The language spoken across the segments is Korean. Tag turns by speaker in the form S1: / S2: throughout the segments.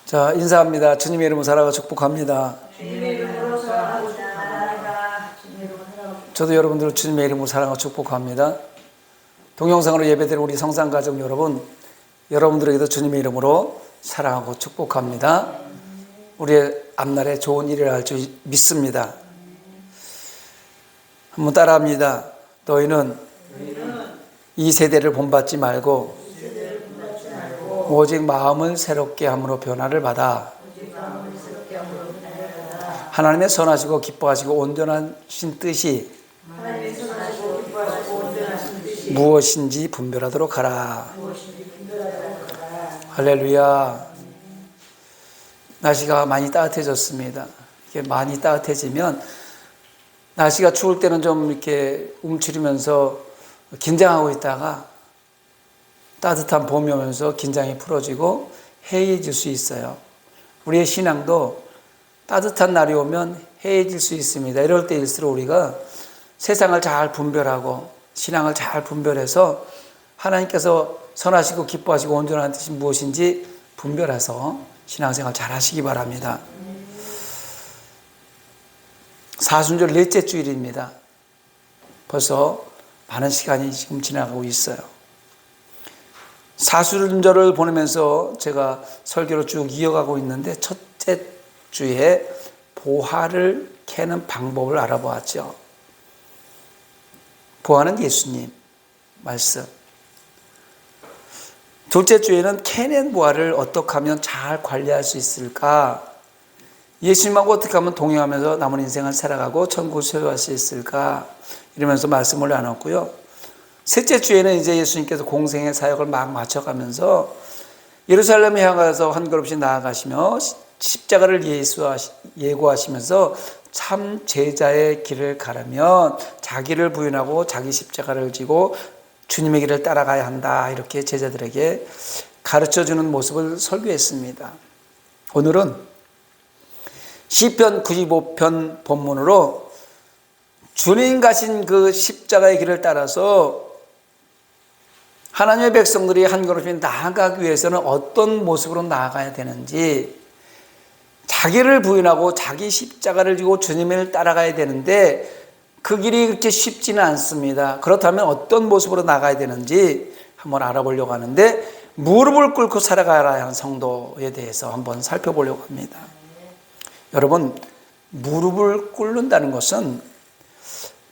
S1: 자, 인사합니다. 주님의 이름으로 살아가 축복합니다.
S2: 주님의 이름으로 살아가 축복합니다.
S1: 저도 여러분들을 주님의 이름으로 살아가 축복합니다. 동영상으로 예배드리는 우리 성산가족 여러분, 여러분들에게도 주님의 이름으로 사랑하고 축복합니다. 우리의 앞날에 좋은 일을 할 줄 믿습니다. 한번 따라합니다. 너희는 이 세대를 본받지 말고 오직 마음을 새롭게 함으로 변화를 받아 하나님의 선하시고 기뻐하시고 온전하신 뜻이 무엇인지 분별하도록 하라. 할렐루야. 날씨가 많이 따뜻해졌습니다. 이게 많이 따뜻해지면 날씨가 추울 때는 좀 이렇게 움츠리면서 긴장하고 있다가 따뜻한 봄이 오면서 긴장이 풀어지고 해이해질 수 있어요. 우리의 신앙도 따뜻한 날이 오면 해이해질 수 있습니다. 이럴 때일수록 우리가 세상을 잘 분별하고 신앙을 잘 분별해서 하나님께서 선하시고 기뻐하시고 온전한 뜻이 무엇인지 분별해서 신앙생활 잘 하시기 바랍니다. 사순절 넷째 주일입니다. 벌써 많은 시간이 지금 지나가고 있어요. 사순절을 보내면서 제가 설교를 쭉 이어가고 있는데 첫째 주에 보화를 캐는 방법을 알아보았죠. 보화는 예수님 말씀. 둘째 주에는 캐낸 보화를 어떻게 하면 잘 관리할 수 있을까? 예수님하고 어떻게 하면 동행하면서 남은 인생을 살아가고 천국을 소유할 수 있을까? 이러면서 말씀을 나눴고요. 셋째 주에는 이제 예수님께서 공생의 사역을 막 마쳐가면서 예루살렘에 향해서 한 걸음씩 나아가시며 십자가를 예고하시면서 참 제자의 길을 가려면 자기를 부인하고 자기 십자가를 지고 주님의 길을 따라가야 한다. 이렇게 제자들에게 가르쳐주는 모습을 설교했습니다. 오늘은 시편 95편 본문으로 주님 가신 그 십자가의 길을 따라서 하나님의 백성들이 한 걸음씩 나아가기 위해서는 어떤 모습으로 나아가야 되는지, 자기를 부인하고 자기 십자가를 지고 주님을 따라가야 되는데 그 길이 그렇게 쉽지는 않습니다. 그렇다면 어떤 모습으로 나가야 되는지 한번 알아보려고 하는데, 무릎을 꿇고 살아가야 하는 성도에 대해서 한번 살펴보려고 합니다. 여러분, 무릎을 꿇는다는 것은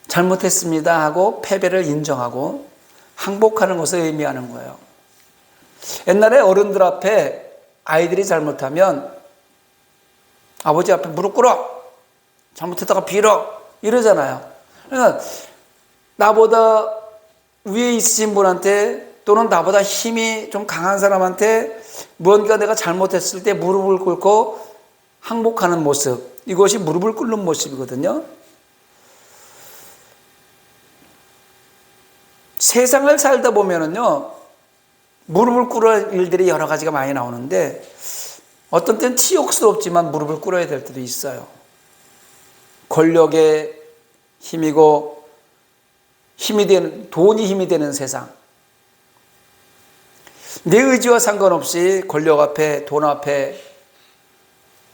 S1: 잘못했습니다 하고 패배를 인정하고 항복하는 것을 의미하는 거예요. 옛날에 어른들 앞에 아이들이 잘못하면 아버지 앞에 무릎 꿇어, 잘못했다가 빌어, 이러잖아요. 그러니까 나보다 위에 있으신 분한테 또는 나보다 힘이 좀 강한 사람한테 무언가 내가 잘못했을 때 무릎을 꿇고 항복하는 모습, 이것이 무릎을 꿇는 모습이거든요. 세상을 살다 보면은요, 무릎을 꿇을 일들이 여러 가지가 많이 나오는데 어떤 때는 치욕스럽지만 무릎을 꿇어야 될 때도 있어요. 권력의 힘이고 돈이 힘이 되는 세상. 내 의지와 상관없이 권력 앞에, 돈 앞에,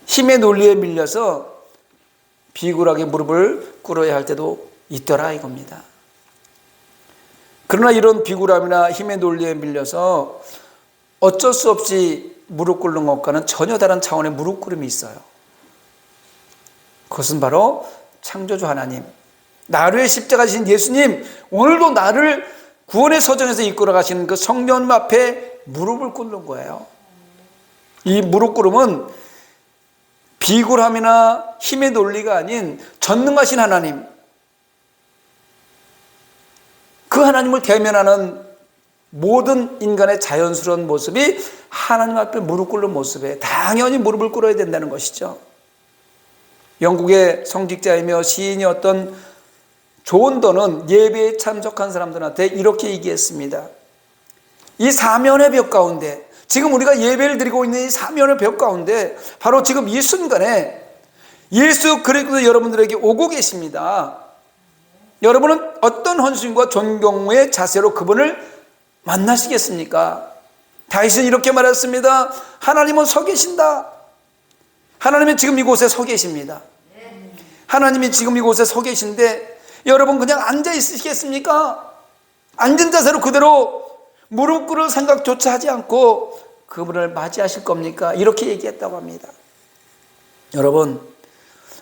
S1: 힘의 논리에 밀려서 비굴하게 무릎을 꿇어야 할 때도 있더라 이겁니다. 그러나 이런 비굴함이나 힘의 논리에 밀려서 어쩔 수 없이 무릎 꿇는 것과는 전혀 다른 차원의 무릎 꿇음이 있어요. 그것은 바로 창조주 하나님, 나를 십자가 지신 예수님, 오늘도 나를 구원의 서정에서 이끌어 가시는 그 성령 앞에 무릎을 꿇는 거예요. 이 무릎 꿇음은 비굴함이나 힘의 논리가 아닌 전능하신 하나님, 그 하나님을 대면하는 모든 인간의 자연스러운 모습이 하나님 앞에 무릎 꿇는 모습에 당연히 무릎을 꿇어야 된다는 것이죠. 영국의 성직자이며 시인이었던 존 더는 예배에 참석한 사람들한테 이렇게 얘기했습니다. 이 사면의 벽 가운데, 지금 우리가 예배를 드리고 있는 이 사면의 벽 가운데 바로 지금 이 순간에 예수 그리스도 여러분들에게 오고 계십니다. 여러분은 어떤 헌신과 존경의 자세로 그분을 만나시겠습니까? 다윗은 이렇게 말했습니다. 하나님은 서 계신다. 하나님이 지금 이곳에 서 계십니다. 하나님이 지금 이곳에 서 계신데 여러분 그냥 앉아 있으시겠습니까? 앉은 자세로 그대로 무릎 꿇을 생각조차 하지 않고 그분을 맞이하실 겁니까? 이렇게 얘기했다고 합니다. 여러분,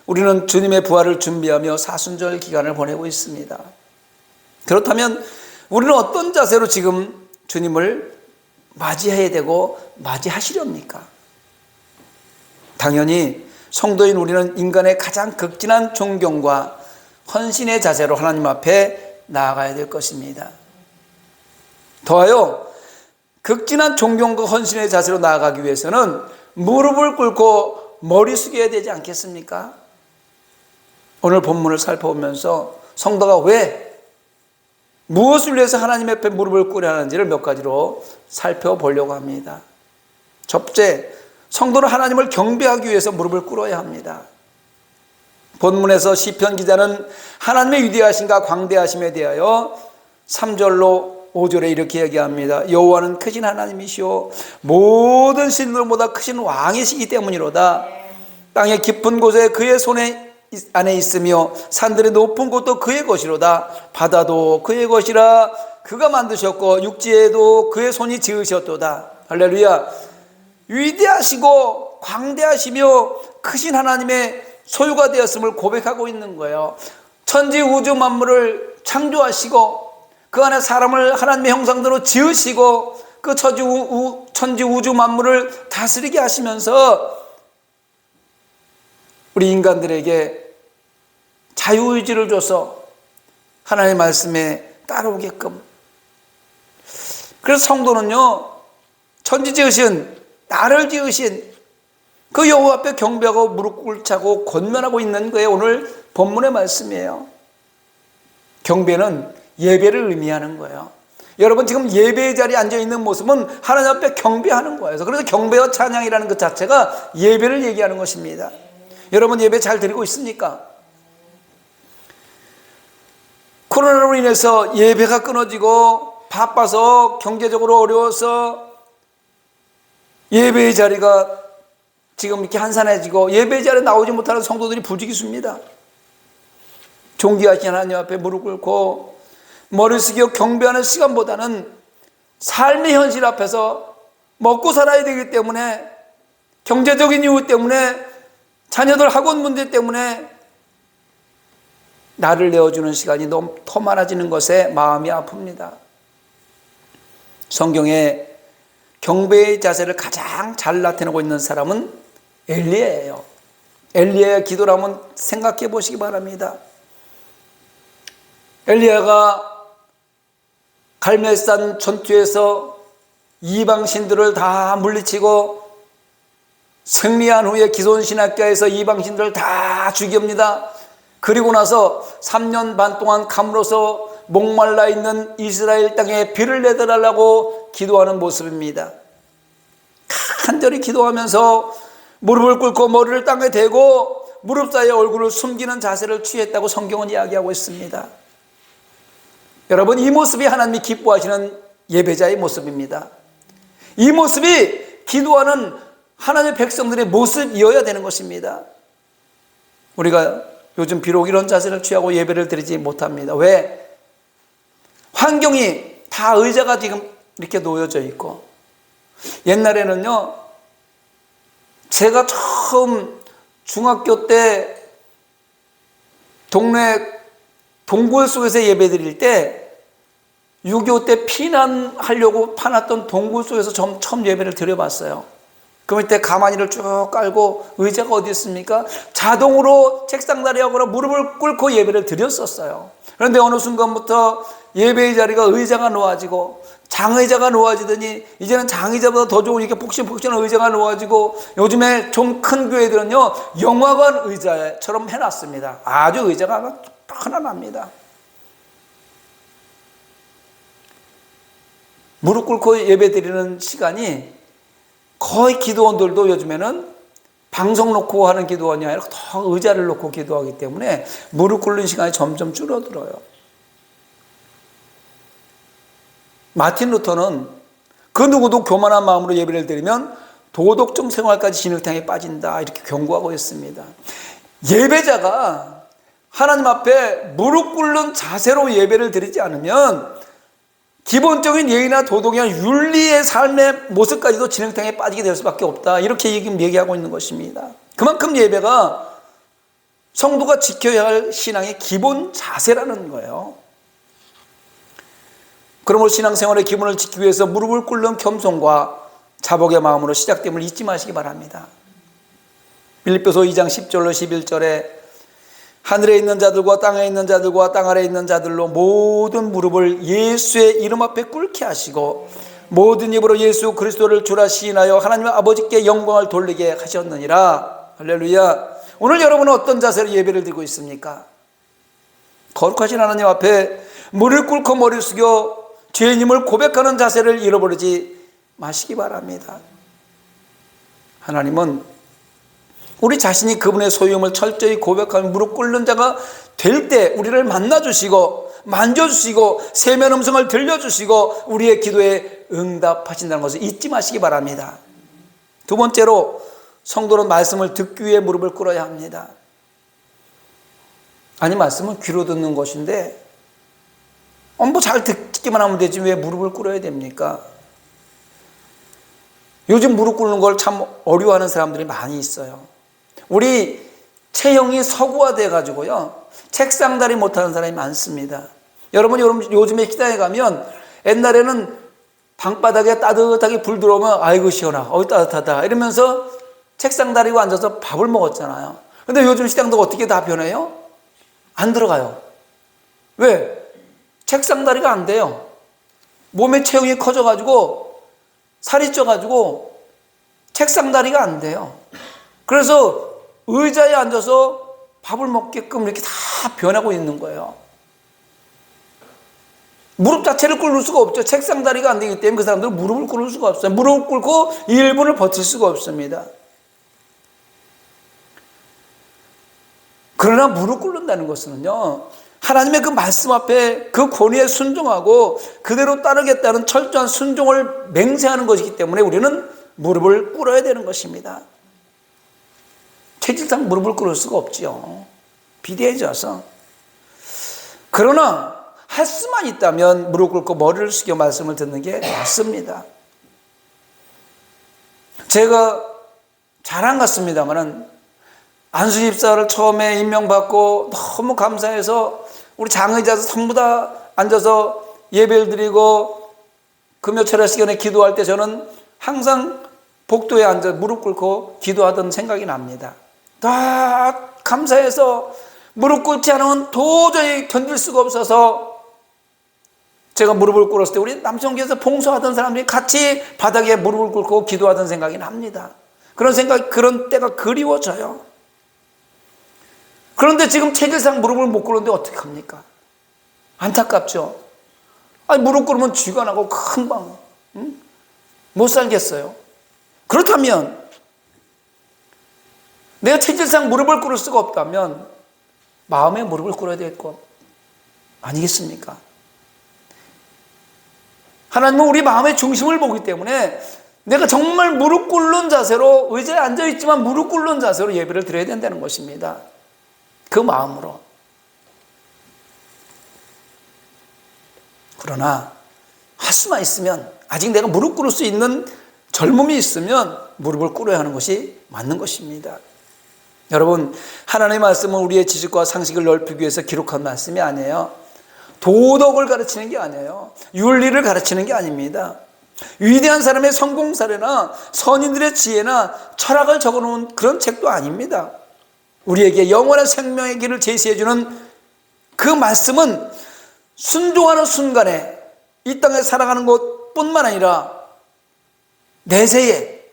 S1: 우리는 주님의 부활을 준비하며 사순절 기간을 보내고 있습니다. 그렇다면 우리는 어떤 자세로 지금 주님을 맞이해야 되고 맞이하시렵니까? 당연히 성도인 우리는 인간의 가장 극진한 존경과 헌신의 자세로 하나님 앞에 나아가야 될 것입니다. 더하여 극진한 존경과 헌신의 자세로 나아가기 위해서는 무릎을 꿇고 머리 숙여야 되지 않겠습니까? 오늘 본문을 살펴보면서 성도가 왜 무엇을 위해서 하나님 앞에 무릎을 꿇어야 하는지를 몇 가지로 살펴보려고 합니다. 첫째, 성도는 하나님을 경배하기 위해서 무릎을 꿇어야 합니다. 본문에서 시편 기자는 하나님의 위대하심과 광대하심에 대하여 3절로 5절에 이렇게 얘기합니다. 여호와는 크신 하나님이시오 모든 신들보다 크신 왕이시기 때문이로다. 땅의 깊은 곳에 그의 손에 안에 있으며 산들의 높은 곳도 그의 것이로다. 바다도 그의 것이라 그가 만드셨고 육지에도 그의 손이 지으셨도다. 할렐루야. 위대하시고 광대하시며 크신 하나님의 소유가 되었음을 고백하고 있는 거예요. 천지 우주 만물을 창조하시고 그 안에 사람을 하나님의 형상대로 지으시고 그 천지 우주 만물을 다스리게 하시면서 우리 인간들에게 자유의지를 줘서 하나님의 말씀에 따라오게끔. 그래서 성도는요, 천지 지으신, 나를 지으신 그 여호와 앞에 경배하고 무릎 꿇자고 권면하고 있는 거예요. 오늘 본문의 말씀이에요. 경배는 예배를 의미하는 거예요. 여러분 지금 예배의 자리에 앉아있는 모습은 하나님 앞에 경배하는 거예요. 그래서 경배와 찬양이라는 것 자체가 예배를 얘기하는 것입니다. 여러분 예배 잘 드리고 있습니까? 코로나로 인해서 예배가 끊어지고 바빠서 경제적으로 어려워서 예배의 자리가 지금 이렇게 한산해지고 예배의 자리에 나오지 못하는 성도들이 부지기수입니다. 존귀하신 하나님 앞에 무릎 꿇고 머리 숙여 경배하는 시간보다는 삶의 현실 앞에서 먹고 살아야 되기 때문에 경제적인 이유 때문에 자녀들 학원 문제 때문에 나를 내어주는 시간이 너무 더 많아지는 것에 마음이 아픕니다. 성경에 경배의 자세를 가장 잘 나타내고 있는 사람은 엘리야예요. 엘리야의 기도를 한번 생각해 보시기 바랍니다. 엘리야가 갈멜산 전투에서 이방 신들을 다 물리치고 승리한 후에 기손 신학교에서 이방 신들을 다 죽입니다. 그리고 나서 3년 반 동안 감으로써 목말라 있는 이스라엘 땅에 비를 내달라고 기도하는 모습입니다. 간절히 기도하면서 무릎을 꿇고 머리를 땅에 대고 무릎 사이에 얼굴을 숨기는 자세를 취했다고 성경은 이야기하고 있습니다. 여러분 이 모습이 하나님이 기뻐하시는 예배자의 모습입니다. 이 모습이 기도하는 하나님의 백성들의 모습이어야 되는 것입니다. 우리가 요즘 비록 이런 자세를 취하고 예배를 드리지 못합니다. 왜? 환경이 다 의자가 지금 이렇게 놓여져 있고, 옛날에는요 제가 처음 중학교 때 동네 동굴 속에서 예배 드릴 때 6.25 때 피난하려고 파놨던 동굴 속에서 처음 예배를 드려봤어요. 그 밑에 가마니를 쭉 깔고 의자가 어디 있습니까? 자동으로 책상 다리하거나 무릎을 꿇고 예배를 드렸었어요. 그런데 어느 순간부터 예배의 자리가 의자가 놓아지고 장의자가 놓아지더니 이제는 장의자보다 더 좋은 이렇게 폭신폭신한 의자가 놓아지고 요즘에 좀 큰 교회들은요 영화관 의자처럼 해놨습니다. 아주 의자가 편안합니다. 무릎 꿇고 예배 드리는 시간이 거의 기도원들도 요즘에는 방송 놓고 하는 기도원이 아니라 더 의자를 놓고 기도하기 때문에 무릎 꿇는 시간이 점점 줄어들어요. 마틴 루터는 그 누구도 교만한 마음으로 예배를 드리면 도덕적 생활까지 진흙탕에 빠진다, 이렇게 경고하고 있습니다. 예배자가 하나님 앞에 무릎 꿇는 자세로 예배를 드리지 않으면 기본적인 예의나 도덕이나 윤리의 삶의 모습까지도 진흙탕에 빠지게 될 수밖에 없다, 이렇게 얘기하고 있는 것입니다. 그만큼 예배가 성도가 지켜야 할 신앙의 기본 자세라는 거예요. 그러므로 신앙생활의 기본을 지키기 위해서 무릎을 꿇는 겸손과 자복의 마음으로 시작됨을 잊지 마시기 바랍니다. 빌립보서 2장 10절로 11절에 하늘에 있는 자들과 땅에 있는 자들과 땅 아래에 있는 자들로 모든 무릎을 예수의 이름 앞에 꿇게 하시고 모든 입으로 예수 그리스도를 주라 시인하여 하나님 아버지께 영광을 돌리게 하셨느니라. 할렐루야. 오늘 여러분은 어떤 자세로 예배를 드리고 있습니까? 거룩하신 하나님 앞에 무릎 꿇고 머리 숙여 죄인임을 고백하는 자세를 잃어버리지 마시기 바랍니다. 하나님은 우리 자신이 그분의 소유임을 철저히 고백하며 무릎 꿇는 자가 될 때 우리를 만나주시고 만져주시고 세면 음성을 들려주시고 우리의 기도에 응답하신다는 것을 잊지 마시기 바랍니다. 두 번째로, 성도는 말씀을 듣기 위해 무릎을 꿇어야 합니다. 아니, 말씀은 귀로 듣는 것인데 뭐 잘 듣기만 하면 되지 왜 무릎을 꿇어야 됩니까? 요즘 무릎 꿇는 걸 참 어려워하는 사람들이 많이 있어요. 우리 체형이 서구화돼 가지고요, 책상다리 못하는 사람이 많습니다. 여러분 요즘에 식당에 가면 옛날에는 방바닥에 따뜻하게 불 들어오면 아이고 시원하, 따뜻하다 이러면서 책상 다리고 앉아서 밥을 먹었잖아요. 근데 요즘 식당도 어떻게 다 변해요? 안 들어가요. 왜? 책상 다리가 안 돼요. 몸의 체형이 커져가지고 살이 쪄가지고 책상 다리가 안 돼요. 그래서 의자에 앉아서 밥을 먹게끔 이렇게 다 변하고 있는 거예요. 무릎 자체를 꿇을 수가 없죠. 책상 다리가 안 되기 때문에 그 사람들은 무릎을 꿇을 수가 없어요. 무릎을 꿇고 1분을 버틸 수가 없습니다. 그러나 무릎 꿇는다는 것은요, 하나님의 그 말씀 앞에 그 권위에 순종하고 그대로 따르겠다는 철저한 순종을 맹세하는 것이기 때문에 우리는 무릎을 꿇어야 되는 것입니다. 체질상 무릎을 꿇을 수가 없지요. 비대해져서. 그러나 할 수만 있다면 무릎 꿇고 머리를 숙여 말씀을 듣는 게 맞습니다. 제가 잘 안 갔습니다만은 안수 집사를 처음에 임명받고 너무 감사해서 우리 장의자도 전부 다 앉아서 예배를 드리고 금요철야 시간에 기도할 때 저는 항상 복도에 앉아 무릎 꿇고 기도하던 생각이 납니다. 다 감사해서 무릎 꿇지 않으면 도저히 견딜 수가 없어서 제가 무릎을 꿇었을 때 우리 남성교회에서 봉사하던 사람들이 같이 바닥에 무릎을 꿇고 기도하던 생각이 납니다. 그런 때가 그리워져요. 그런데 지금 체질상 무릎을 못 꿇는데 어떻게 합니까? 안타깝죠. 아니, 무릎 꿇으면 쥐가 나고 금방 못 살겠어요. 그렇다면 내가 체질상 무릎을 꿇을 수가 없다면 마음의 무릎을 꿇어야 될 것 아니겠습니까? 하나님은 우리 마음의 중심을 보기 때문에 내가 정말 무릎 꿇는 자세로, 의자에 앉아있지만 무릎 꿇는 자세로 예배를 드려야 된다는 것입니다. 그 마음으로. 그러나 할 수만 있으면, 아직 내가 무릎 꿇을 수 있는 젊음이 있으면 무릎을 꿇어야 하는 것이 맞는 것입니다. 여러분, 하나님의 말씀은 우리의 지식과 상식을 넓히기 위해서 기록한 말씀이 아니에요. 도덕을 가르치는 게 아니에요. 윤리를 가르치는 게 아닙니다. 위대한 사람의 성공 사례나 선인들의 지혜나 철학을 적어놓은 그런 책도 아닙니다. 우리에게 영원한 생명의 길을 제시해주는 그 말씀은 순종하는 순간에 이 땅에 살아가는 것뿐만 아니라 내세에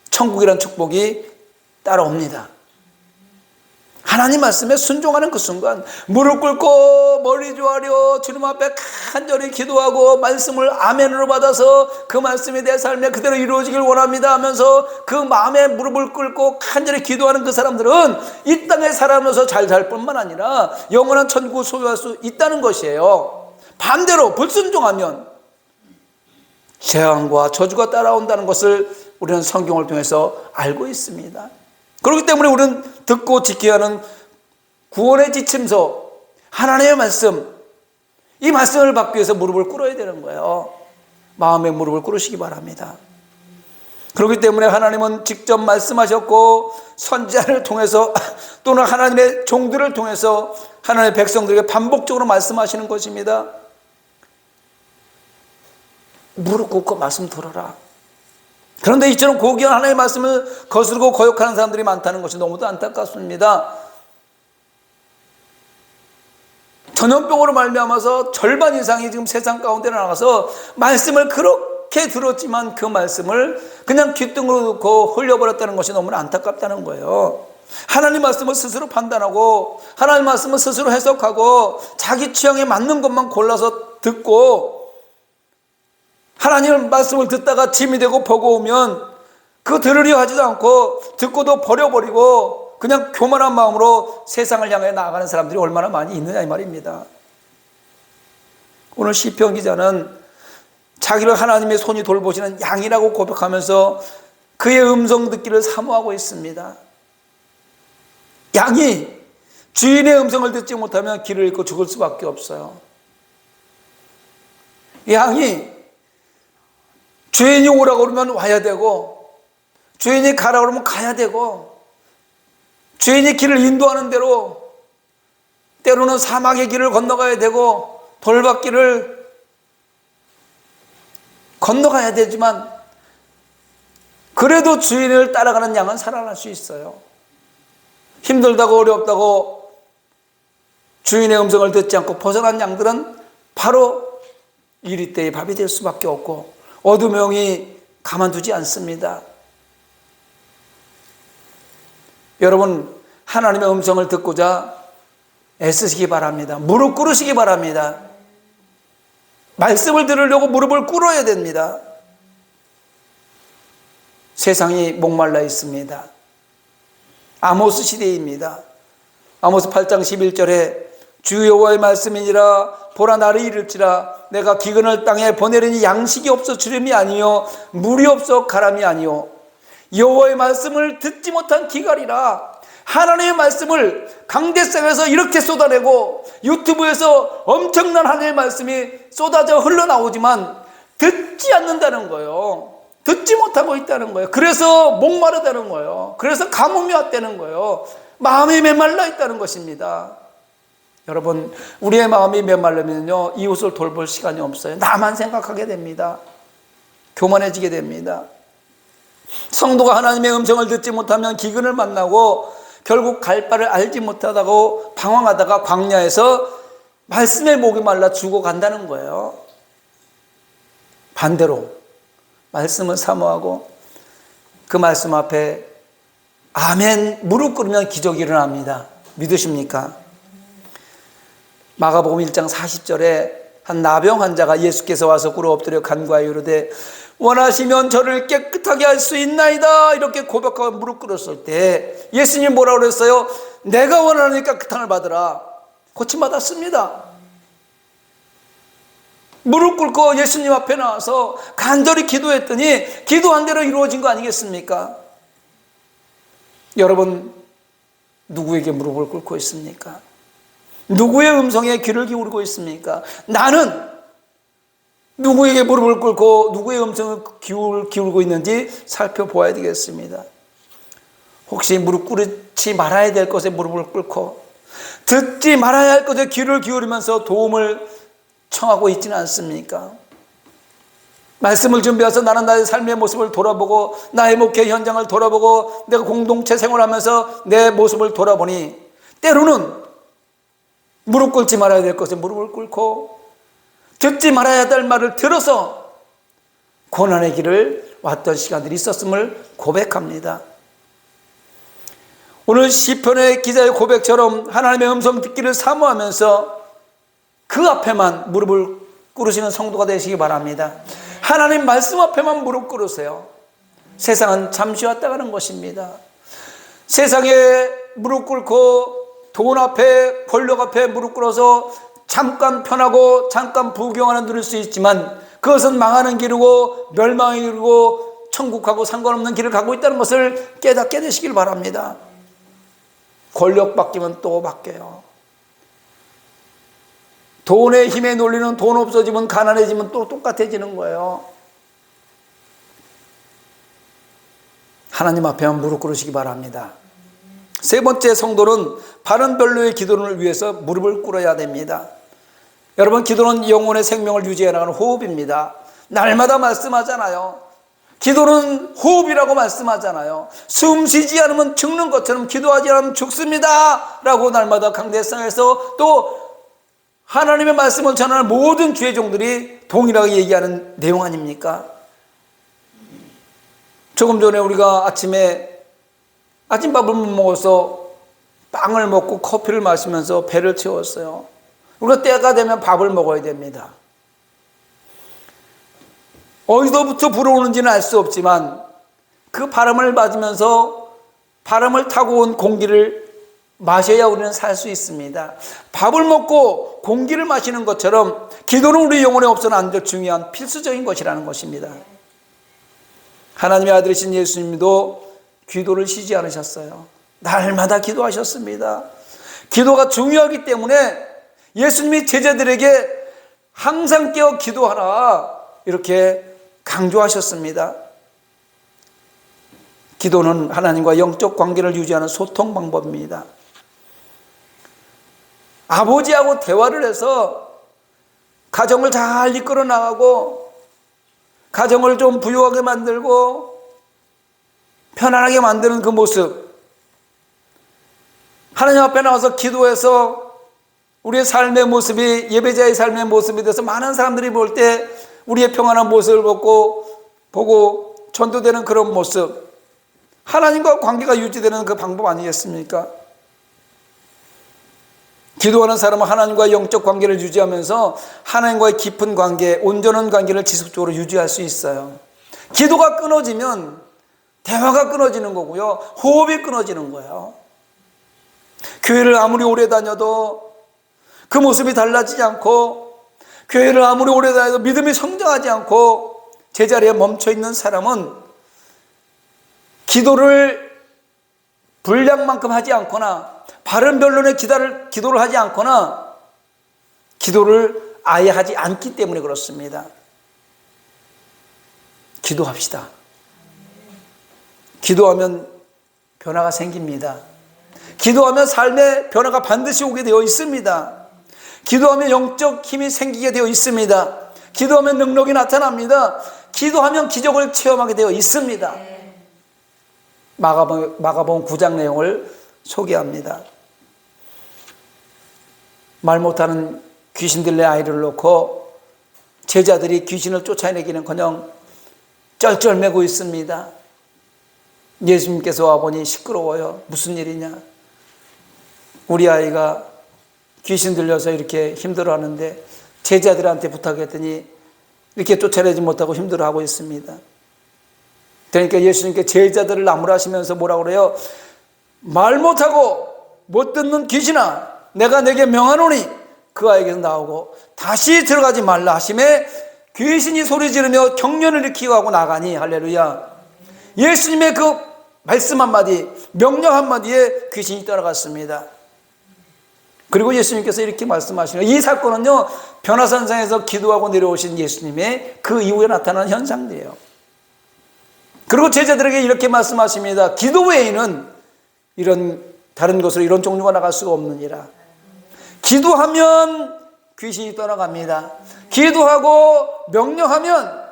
S1: 천국이란 축복이 따라옵니다. 하나님 말씀에 순종하는 그 순간 무릎 꿇고 머리 조아려 주님 앞에 간절히 기도하고 말씀을 아멘으로 받아서 그 말씀이 내 삶에 그대로 이루어지길 원합니다 하면서 그 마음에 무릎을 꿇고 간절히 기도하는 그 사람들은 이 땅에 살아면서 잘 살 뿐만 아니라 영원한 천국을 소유할 수 있다는 것이에요. 반대로 불순종하면 재앙과 저주가 따라온다는 것을 우리는 성경을 통해서 알고 있습니다. 그렇기 때문에 우리는 듣고 지켜야 하는 구원의 지침서, 하나님의 말씀, 이 말씀을 받기 위해서 무릎을 꿇어야 되는 거예요. 마음의 무릎을 꿇으시기 바랍니다. 그렇기 때문에 하나님은 직접 말씀하셨고 선지자를 통해서 또는 하나님의 종들을 통해서 하나님의 백성들에게 반복적으로 말씀하시는 것입니다. 무릎 꿇고 말씀 들어라. 그런데 이처럼 고귀한 하나님의 말씀을 거스르고 거역하는 사람들이 많다는 것이 너무도 안타깝습니다. 전염병으로 말미암아서 절반 이상이 지금 세상 가운데 나가서 말씀을 그렇게 들었지만 그 말씀을 그냥 귓등으로 놓고 흘려버렸다는 것이 너무나 안타깝다는 거예요. 하나님 말씀을 스스로 판단하고 하나님 말씀을 스스로 해석하고 자기 취향에 맞는 것만 골라서 듣고 하나님 말씀을 듣다가 짐이 되고 버거우면 그거 들으려 하지도 않고 듣고도 버려버리고 그냥 교만한 마음으로 세상을 향해 나아가는 사람들이 얼마나 많이 있느냐 이 말입니다. 오늘 시편 기자는 자기를 하나님의 손이 돌보시는 양이라고 고백하면서 그의 음성 듣기를 사모하고 있습니다. 양이 주인의 음성을 듣지 못하면 길을 잃고 죽을 수밖에 없어요. 양이 주인이 오라고 그러면 와야 되고 주인이 가라고 그러면 가야 되고 주인이 길을 인도하는 대로 때로는 사막의 길을 건너가야 되고 돌밭길을 건너가야 되지만 그래도 주인을 따라가는 양은 살아날 수 있어요. 힘들다고 어렵다고 주인의 음성을 듣지 않고 벗어난 양들은 바로 이리때의 밥이 될 수밖에 없고 어둠의 영이 가만두지 않습니다. 여러분 하나님의 음성을 듣고자 애쓰시기 바랍니다. 무릎 꿇으시기 바랍니다. 말씀을 들으려고 무릎을 꿇어야 됩니다. 세상이 목말라 있습니다. 아모스 시대입니다. 아모스 8장 11절에 주 여호와의 말씀이니라 보라 나를 이를지라 내가 기근을 땅에 보내리니 양식이 없어 주림이 아니요 물이 없어 가람이 아니요 여호와의 말씀을 듣지 못한 기갈이라. 하나님의 말씀을 강대상에서 이렇게 쏟아내고 유튜브에서 엄청난 하나님의 말씀이 쏟아져 흘러나오지만 듣지 않는다는 거예요. 듣지 못하고 있다는 거예요. 그래서 목마르다는 거예요. 그래서 가뭄이 왔다는 거예요. 마음이 메말라 있다는 것입니다. 여러분 우리의 마음이 메말르면요 이웃을 돌볼 시간이 없어요. 나만 생각하게 됩니다. 교만해지게 됩니다. 성도가 하나님의 음성을 듣지 못하면 기근을 만나고 결국 갈 바를 알지 못하다고 방황하다가 광야에서 말씀의 목이 말라 죽어간다는 거예요. 반대로 말씀을 사모하고 그 말씀 앞에 아멘 무릎 꿇으면 기적이 일어납니다. 믿으십니까? 마가복음 1장 40절에 한 나병 환자가 예수께서 와서 꿇어 엎드려 간구하여 이르되 원하시면 저를 깨끗하게 할 수 있나이다 이렇게 고백하고 무릎 꿇었을 때 예수님 뭐라고 그랬어요? 내가 원하니까 깨끗함을 받으라. 고침받았습니다. 무릎 꿇고 예수님 앞에 나와서 간절히 기도했더니 기도한 대로 이루어진 거 아니겠습니까? 여러분 누구에게 무릎을 꿇고 있습니까? 누구의 음성에 귀를 기울이고 있습니까? 나는 누구에게 무릎을 꿇고 누구의 음성을 기울이고 있는지 살펴보아야 되겠습니다. 혹시 무릎 꿇지 말아야 될 것에 무릎을 꿇고 듣지 말아야 할 것에 귀를 기울이면서 도움을 청하고 있지는 않습니까? 말씀을 준비해서 나는 나의 삶의 모습을 돌아보고 나의 목회 현장을 돌아보고 내가 공동체 생활하면서 내 모습을 돌아보니 때로는 무릎 꿇지 말아야 될 것에 무릎을 꿇고 듣지 말아야 될 말을 들어서 고난의 길을 왔던 시간들이 있었음을 고백합니다. 오늘 시편의 기자의 고백처럼 하나님의 음성 듣기를 사모하면서 그 앞에만 무릎을 꿇으시는 성도가 되시기 바랍니다. 하나님 말씀 앞에만 무릎 꿇으세요. 세상은 잠시 왔다 가는 것입니다. 세상에 무릎 꿇고 돈 앞에 권력 앞에 무릎 꿇어서 잠깐 편하고 잠깐 부귀영화는 누릴 수 있지만 그것은 망하는 길이고 멸망의 길이고 천국하고 상관없는 길을 가고 있다는 것을 깨닫게 되시길 바랍니다. 권력 바뀌면 또 바뀌어요. 돈의 힘에 놀리는 돈 없어지면 가난해지면 또 똑같아지는 거예요. 하나님 앞에만 무릎 꿇으시기 바랍니다. 세 번째, 성도는 바른 변로의 기도를 위해서 무릎을 꿇어야 됩니다. 여러분, 기도는 영혼의 생명을 유지해 나가는 호흡입니다. 날마다 말씀하잖아요. 기도는 호흡이라고 말씀하잖아요. 숨 쉬지 않으면 죽는 것처럼 기도하지 않으면 죽습니다 라고 날마다 강대상에서 또 하나님의 말씀을 전하는 모든 주의 종들이 동일하게 얘기하는 내용 아닙니까? 조금 전에 우리가 아침에 아침밥을 못 먹어서 빵을 먹고 커피를 마시면서 배를 채웠어요. 우리가 때가 되면 밥을 먹어야 됩니다. 어디서부터 불어오는지는 알 수 없지만 그 바람을 맞으면서 바람을 타고 온 공기를 마셔야 우리는 살 수 있습니다. 밥을 먹고 공기를 마시는 것처럼 기도는 우리 영혼에 없어서는 안 될 중요한 필수적인 것이라는 것입니다. 하나님의 아들이신 예수님도 기도를 쉬지 않으셨어요. 날마다 기도하셨습니다. 기도가 중요하기 때문에 예수님이 제자들에게 항상 깨어 기도하라 이렇게 강조하셨습니다. 기도는 하나님과 영적 관계를 유지하는 소통 방법입니다. 아버지하고 대화를 해서 가정을 잘 이끌어 나가고 가정을 좀 부유하게 만들고 편안하게 만드는 그 모습, 하나님 앞에 나와서 기도해서 우리의 삶의 모습이 예배자의 삶의 모습이 돼서 많은 사람들이 볼 때 우리의 평안한 모습을 보고 전도되는 그런 모습, 하나님과 관계가 유지되는 그 방법 아니겠습니까? 기도하는 사람은 하나님과의 영적 관계를 유지하면서 하나님과의 깊은 관계, 온전한 관계를 지속적으로 유지할 수 있어요. 기도가 끊어지면 대화가 끊어지는 거고요, 호흡이 끊어지는 거예요. 교회를 아무리 오래 다녀도 그 모습이 달라지지 않고, 교회를 아무리 오래 다녀도 믿음이 성장하지 않고 제자리에 멈춰있는 사람은 기도를 분량만큼 하지 않거나 바른 변론의 기도를 하지 않거나 기도를 아예 하지 않기 때문에 그렇습니다. 기도합시다. 기도하면 변화가 생깁니다. 기도하면 삶의 변화가 반드시 오게 되어 있습니다. 기도하면 영적 힘이 생기게 되어 있습니다. 기도하면 능력이 나타납니다. 기도하면 기적을 체험하게 되어 있습니다. 마가복음 9장 내용을 소개합니다. 말 못하는 귀신들의 아이를 놓고 제자들이 귀신을 쫓아내기는커녕 쩔쩔매고 있습니다. 예수님께서 와보니 시끄러워요. 무슨 일이냐? 우리 아이가 귀신 들려서 이렇게 힘들어하는데 제자들한테 부탁했더니 이렇게 쫓아내지 못하고 힘들어하고 있습니다. 그러니까 예수님께 제자들을 나무라시면서 뭐라고 그래요? 말 못하고 못 듣는 귀신아, 내가 내게 명하노니 그 아이에게서 나오고 다시 들어가지 말라 하심에 귀신이 소리 지르며 경련을 일으키고 하고 나가니. 할렐루야. 예수님의 그 말씀 한마디, 명령 한마디에 귀신이 떠나갔습니다. 그리고 예수님께서 이렇게 말씀하시는 거예요. 이 사건은요, 변화산상에서 기도하고 내려오신 예수님의 그 이후에 나타난 현상들이에요. 그리고 제자들에게 이렇게 말씀하십니다. 기도 외에는 이런 다른 곳으로 이런 종류가 나갈 수가 없느니라. 기도하면 귀신이 떠나갑니다. 기도하고 명령하면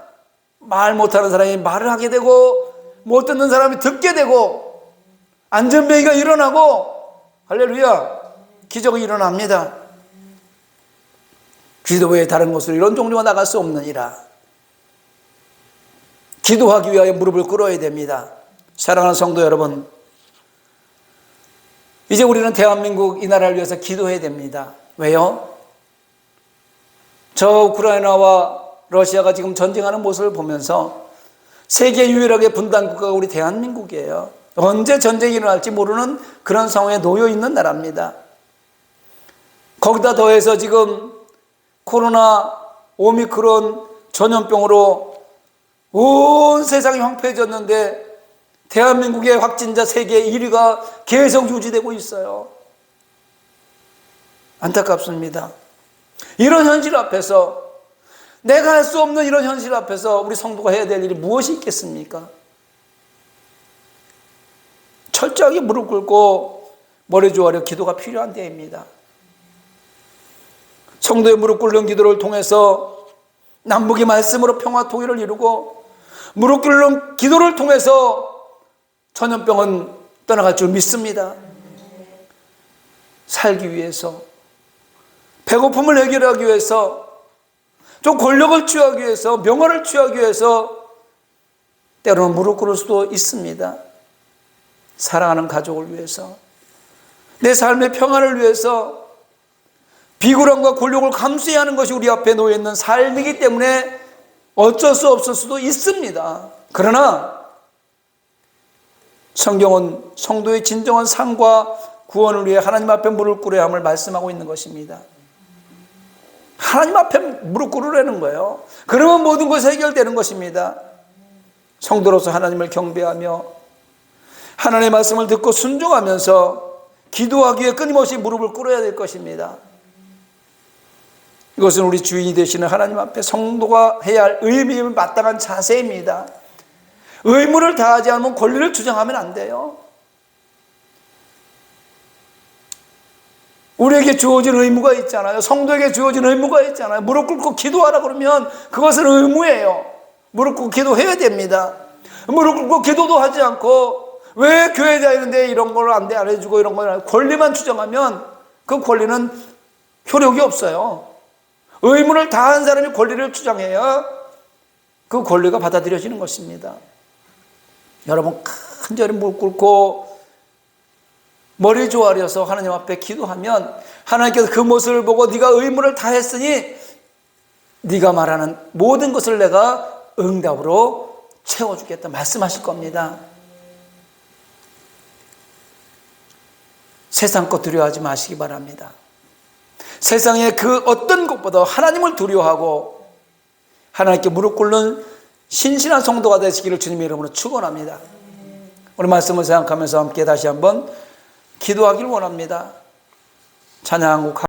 S1: 말 못하는 사람이 말을 하게 되고 못 듣는 사람이 듣게 되고 안전뱅이가 일어나고, 할렐루야, 기적이 일어납니다. 기도 외에 다른 곳으로 이런 종류가 나갈 수 없느니라. 기도하기 위하여 무릎을 꿇어야 됩니다. 사랑하는 성도 여러분, 이제 우리는 대한민국 이 나라를 위해서 기도해야 됩니다. 왜요? 저 우크라이나와 러시아가 지금 전쟁하는 모습을 보면서 세계 유일하게 분단 국가가 우리 대한민국이에요. 언제 전쟁이 일어날지 모르는 그런 상황에 놓여 있는 나라입니다. 거기다 더해서 지금 코로나, 오미크론, 전염병으로 온 세상이 황폐해졌는데 대한민국의 확진자 세계 1위가 계속 유지되고 있어요. 안타깝습니다. 이런 현실 앞에서, 내가 할 수 없는 이런 현실 앞에서 우리 성도가 해야 될 일이 무엇이 있겠습니까? 철저하게 무릎 꿇고 머리 조아려 기도가 필요한 때입니다. 성도의 무릎 꿇는 기도를 통해서 남북의 말씀으로 평화 통일을 이루고, 무릎 꿇는 기도를 통해서 전염병은 떠나갈 줄 믿습니다. 살기 위해서, 배고픔을 해결하기 위해서, 좀 권력을 취하기 위해서, 명언을 취하기 위해서 때로는 무릎 꿇을 수도 있습니다. 사랑하는 가족을 위해서, 내 삶의 평안을 위해서, 비굴함과 곤욕을 감수해야 하는 것이 우리 앞에 놓여있는 삶이기 때문에 어쩔 수 없을 수도 있습니다. 그러나 성경은 성도의 진정한 삶과 구원을 위해 하나님 앞에 무릎 꿇어야 함을 말씀하고 있는 것입니다. 하나님 앞에 무릎 꿇으라는 거예요. 그러면 모든 것이 해결되는 것입니다. 성도로서 하나님을 경배하며 하나님의 말씀을 듣고 순종하면서 기도하기 위해 끊임없이 무릎을 꿇어야 될 것입니다. 이것은 우리 주인이 되시는 하나님 앞에 성도가 해야 할 의무에 마땅한 자세입니다. 의무를 다하지 않으면 권리를 주장하면 안 돼요. 우리에게 주어진 의무가 있잖아요. 성도에게 주어진 의무가 있잖아요. 무릎 꿇고 기도하라 그러면 그것은 의무예요. 무릎 꿇고 기도해야 됩니다. 무릎 꿇고 기도도 하지 않고 왜 교회 다니는데 이런 걸 안 해주고 이런 걸 권리만 주장하면 그 권리는 효력이 없어요. 의무를 다한 사람이 권리를 주장해야 그 권리가 받아들여지는 것입니다. 여러분 간절히 무릎 꿇고 머리 조아려서 하나님 앞에 기도하면 하나님께서 그 모습을 보고 네가 의무를 다했으니 네가 말하는 모든 것을 내가 응답으로 채워주겠다 말씀하실 겁니다. 세상 것 두려워하지 마시기 바랍니다. 세상의 그 어떤 것보다 하나님을 두려워하고 하나님께 무릎 꿇는 신실한 성도가 되시기를 주님의 이름으로 축원합니다. 오늘 말씀을 생각하면서 함께 다시 한번 기도하기를 원합니다. 찬양한 곡